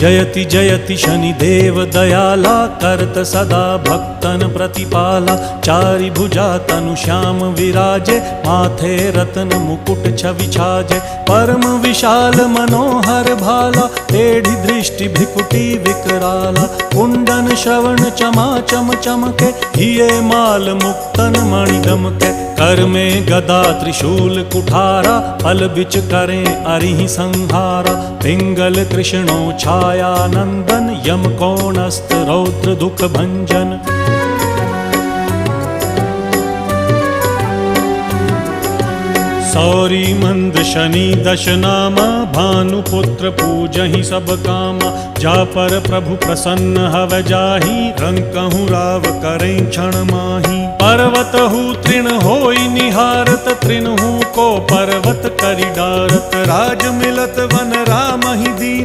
जयति जयति शनिदेव दयाला, करत सदा भक्तन प्रतिपाला। चारि भुजा तनु श्याम विराजे, माथे रत्न मुकुट छवि छाजे। परम विशाल मनोहर भाला, टेढ़ी दृष्टि भ्रिकुटी विकराला। कुंडन श्रवण चमाचम चमके, हिये माल मुक्तन मणि दमके। कर में गदा त्रिशूल कुठारा, फल बिच करें अरिहि संहारा। पिंगल कृष्णो छाया नंदन, यम कोणस्थ रौद्र दुख भंजन। सौरी मंद शनि दश नामा, भानुपुत्र पूजहि सब कामा। जा पर प्रभु प्रसन्न हव जाहि, रंकहु राव करें क्षण माही। पर्वत हु तृण होई निहारत, तृण हु को पर्वत करि डारत। राज मिलत वन राम ही दीन,